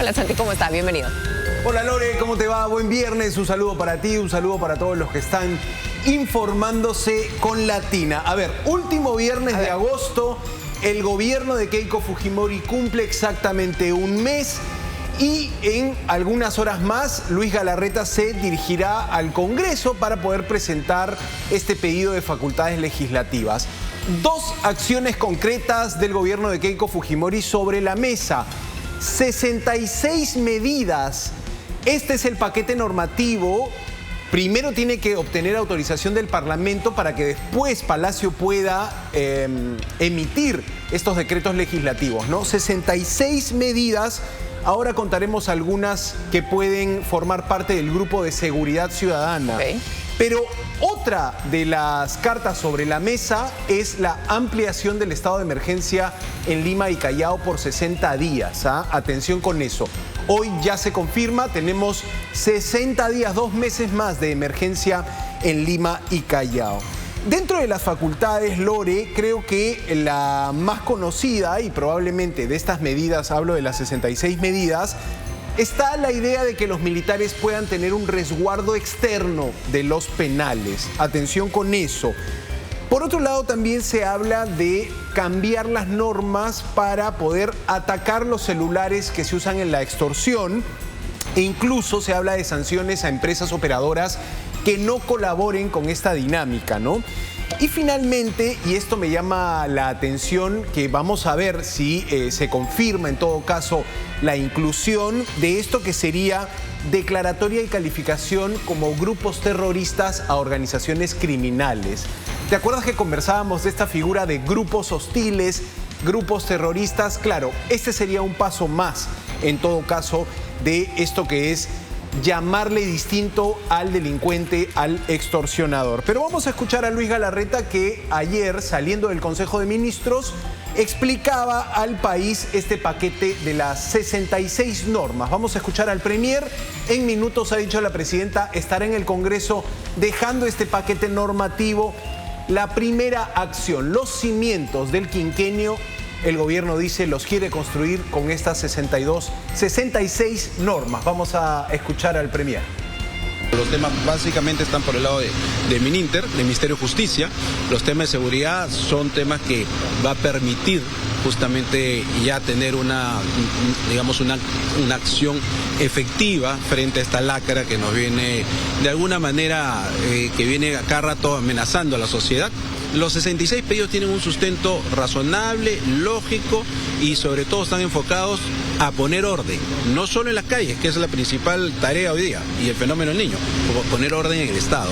Hola Santi, ¿cómo estás? Bienvenido. Hola Lore, ¿cómo te va? Buen viernes, un saludo para ti, un saludo para todos los que están informándose con Latina. A ver, último viernes de agosto, el gobierno de Keiko Fujimori cumple exactamente un mes y en algunas horas más Luis Galarreta se dirigirá al Congreso para poder presentar este pedido de facultades legislativas. Dos acciones concretas del gobierno de Keiko Fujimori sobre la mesa. 66 medidas. Este es el paquete normativo. Primero tiene que obtener autorización del Parlamento para que después Palacio pueda emitir estos decretos legislativos, ¿no? 66 medidas. Ahora contaremos algunas que pueden formar parte del grupo de seguridad ciudadana. Okay. Pero otra de las cartas sobre la mesa es la ampliación del estado de emergencia en Lima y Callao por 60 días. ¿Ah? Atención con eso. Hoy ya se confirma, tenemos 60 días, 2 meses más de emergencia en Lima y Callao. Dentro de las facultades, Lore, creo que la más conocida y probablemente de estas medidas, hablo de las 66 medidas, está la idea de que los militares puedan tener un resguardo externo de los penales. Atención con eso. Por otro lado, también se habla de cambiar las normas para poder atacar los celulares que se usan en la extorsión e incluso se habla de sanciones a empresas operadoras que no colaboren con esta dinámica, ¿no? Y finalmente, y esto me llama la atención, que vamos a ver si se confirma en todo caso la inclusión de esto que sería declaratoria y calificación como grupos terroristas a organizaciones criminales. ¿Te acuerdas que conversábamos de esta figura de grupos hostiles, grupos terroristas? Claro, este sería un paso más, en todo caso, de esto que es llamarle distinto al delincuente, al extorsionador. Pero vamos a escuchar a Luis Galarreta, que ayer, saliendo del Consejo de Ministros, explicaba al país este paquete de las 66 normas. Vamos a escuchar al Premier. En minutos, ha dicho la presidenta, estará en el Congreso dejando este paquete normativo. La primera acción, los cimientos del quinquenio, el gobierno dice los quiere construir con estas 66 normas. Vamos a escuchar al Premier. Los temas básicamente están por el lado de Mininter, del Ministerio de Justicia. Los temas de seguridad son temas que va a permitir justamente ya tener una acción efectiva frente a esta lacra que nos viene de alguna manera, que viene a cada rato amenazando a la sociedad. Los 66 pedidos tienen un sustento razonable, lógico y sobre todo están enfocados a poner orden, no solo en las calles, que es la principal tarea hoy día, y el fenómeno del niño, poner orden en el Estado.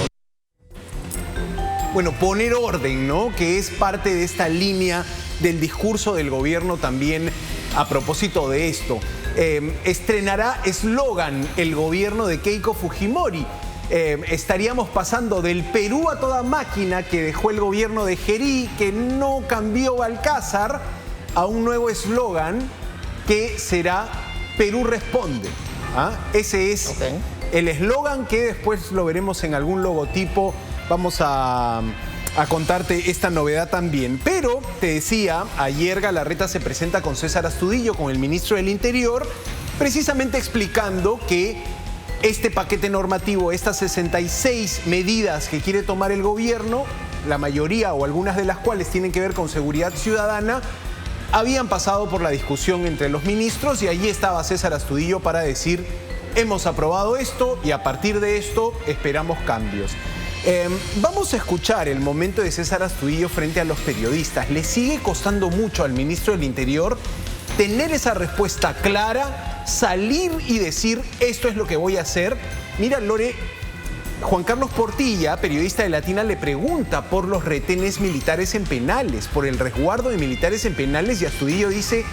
Bueno, poner orden, ¿no? Que es parte de esta línea del discurso del gobierno también a propósito de esto. Estrenará eslogan el gobierno de Keiko Fujimori. Estaríamos pasando del Perú a toda máquina que dejó el gobierno de Gerí, que no cambió Balcázar, a un nuevo eslogan que será Perú responde. ¿Ah? Ese es el eslogan que después lo veremos en algún logotipo. Vamos a contarte esta novedad también. Pero te decía, ayer Galarreta se presenta con César Astudillo, con el ministro del Interior, precisamente explicando que este paquete normativo, estas 66 medidas que quiere tomar el gobierno, la mayoría o algunas de las cuales tienen que ver con seguridad ciudadana, habían pasado por la discusión entre los ministros y allí estaba César Astudillo para decir, hemos aprobado esto y a partir de esto esperamos cambios. Vamos a escuchar el momento de César Astudillo frente a los periodistas. Le sigue costando mucho al ministro del Interior tener esa respuesta clara, salir y decir esto es lo que voy a hacer. Mira, Lore, Juan Carlos Portilla, periodista de Latina, le pregunta por los retenes militares en penales, por el resguardo de militares en penales, y Astudillo dice,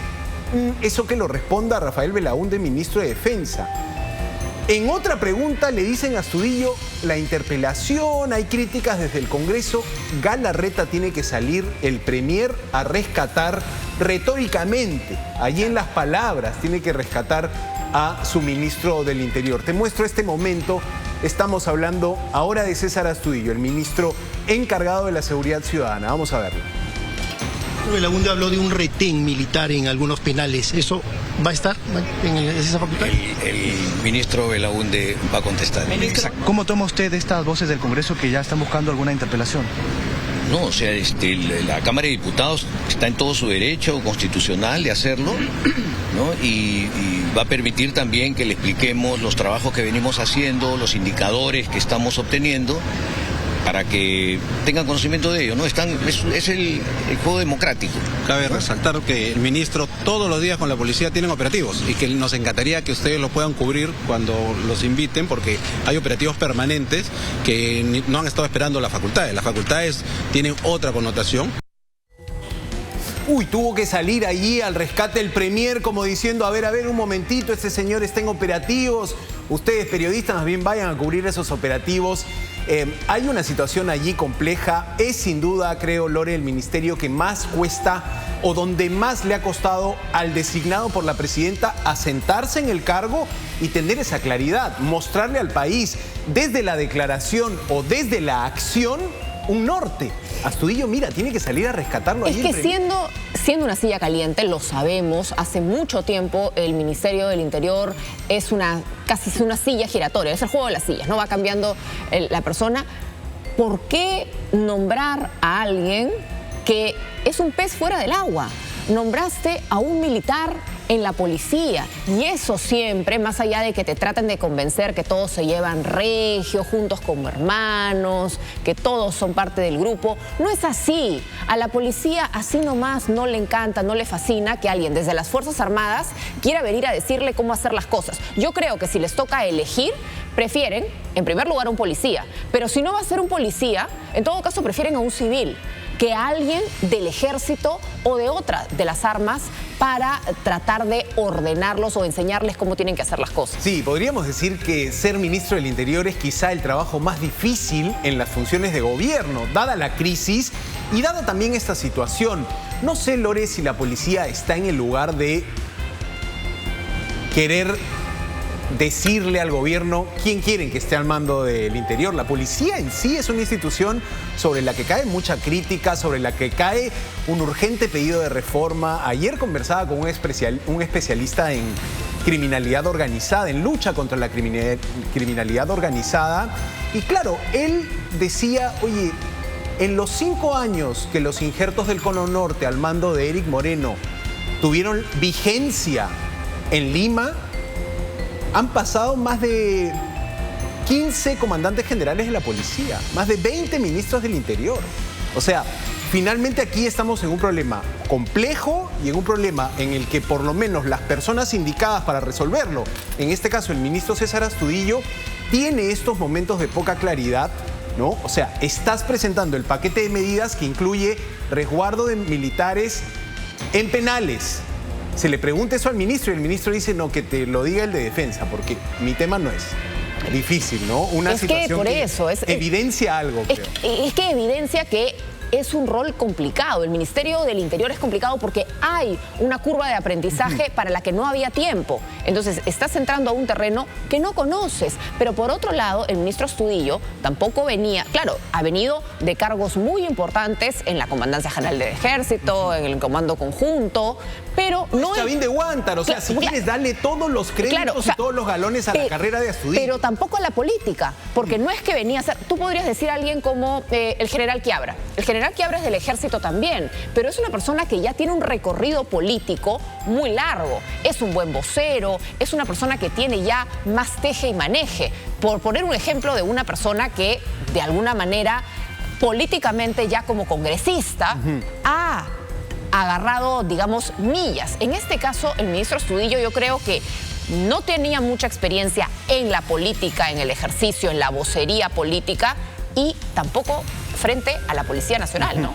eso que lo responda Rafael Belaúnde, ministro de Defensa. En otra pregunta le dicen a Astudillo, la interpelación, hay críticas desde el Congreso, Galarreta tiene que salir, el Premier, a rescatar retóricamente, allí en las palabras, tiene que rescatar a su ministro del Interior. Te muestro este momento, estamos hablando ahora de César Astudillo, el ministro encargado de la seguridad ciudadana. Vamos a verlo. Belaúnde habló de un retén militar en algunos penales. ¿Eso va a estar en esa facultad? El ministro Belaúnde va a contestar. ¿Cómo toma usted estas voces del Congreso que ya están buscando alguna interpelación? No, o sea, la Cámara de Diputados está en todo su derecho constitucional de hacerlo, ¿no? Y va a permitir también que le expliquemos los trabajos que venimos haciendo, los indicadores que estamos obteniendo, para que tengan conocimiento de ello, ¿no? Es el juego democrático. Cabe resaltar que el ministro todos los días con la policía tienen operativos y que nos encantaría que ustedes los puedan cubrir cuando los inviten, porque hay operativos permanentes que no han estado esperando las facultades. Las facultades tienen otra connotación. Uy, tuvo que salir allí al rescate el premier como diciendo, a ver, un momentito, este señor está en operativos. Ustedes, periodistas, más bien vayan a cubrir esos operativos. Hay una situación allí compleja. Es sin duda, creo, Lore, el ministerio que más cuesta o donde más le ha costado al designado por la presidenta asentarse en el cargo y tener esa claridad, mostrarle al país desde la declaración o desde la acción un norte. Astudillo, mira, tiene que salir a rescatarlo. Es que siendo una silla caliente, lo sabemos, hace mucho tiempo el Ministerio del Interior es casi una silla giratoria, es el juego de las sillas, ¿no? Va cambiando la persona. ¿Por qué nombrar a alguien que es un pez fuera del agua? Nombraste a un militar en la policía y eso siempre, más allá de que te traten de convencer que todos se llevan regio, juntos como hermanos, que todos son parte del grupo, no es así. A la policía así nomás no le encanta, no le fascina que alguien desde las Fuerzas Armadas quiera venir a decirle cómo hacer las cosas. Yo creo que si les toca elegir, prefieren, en primer lugar, a un policía, pero si no va a ser un policía, en todo caso prefieren a un civil, que a alguien del ejército o de otra de las armas para tratar de ordenarlos o enseñarles cómo tienen que hacer las cosas. Sí, podríamos decir que ser ministro del Interior es quizá el trabajo más difícil en las funciones de gobierno, dada la crisis y dada también esta situación. No sé, Lore, si la policía está en el lugar de querer decirle al gobierno quién quieren que esté al mando del interior. La policía en sí es una institución sobre la que cae mucha crítica, sobre la que cae un urgente pedido de reforma. Ayer conversaba con un especialista en criminalidad organizada, en lucha contra la criminalidad organizada. Y claro, él decía, oye, en los 5 años que los injertos del Cono Norte al mando de Eric Moreno tuvieron vigencia en Lima, han pasado más de 15 comandantes generales de la policía, más de 20 ministros del Interior. O sea, finalmente aquí estamos en un problema complejo y en un problema en el que por lo menos las personas indicadas para resolverlo, en este caso el ministro César Astudillo, tiene estos momentos de poca claridad, ¿no? O sea, estás presentando el paquete de medidas que incluye resguardo de militares en penales. Se le pregunta eso al ministro y el ministro dice, no, que te lo diga el de defensa, porque mi tema no es difícil, ¿no? Una situación que evidencia algo. Es que evidencia que es un rol complicado. El Ministerio del Interior es complicado porque hay una curva de aprendizaje para la que no había tiempo. Entonces, estás entrando a un terreno que no conoces. Pero por otro lado, el ministro Astudillo tampoco venía, claro, ha venido de cargos muy importantes en la Comandancia General del Ejército, en el Comando Conjunto, pero no... Chavín de Huántaro, o sea, si quieres darle todos los créditos y todos los galones a la carrera de Astudillo. Pero tampoco a la política, porque no es que venía a ser... Tú podrías decir a alguien como el general Quiabra. El general Quiabra es del Ejército también, pero es una persona que ya tiene un recorrido político muy largo. Es un buen vocero, es una persona que tiene ya más teje y maneje. Por poner un ejemplo de una persona que, de alguna manera, políticamente ya como congresista, ha agarrado, digamos, millas. En este caso, el ministro Astudillo yo creo que no tenía mucha experiencia en la política, en el ejercicio, en la vocería política y tampoco frente a la Policía Nacional, ¿no?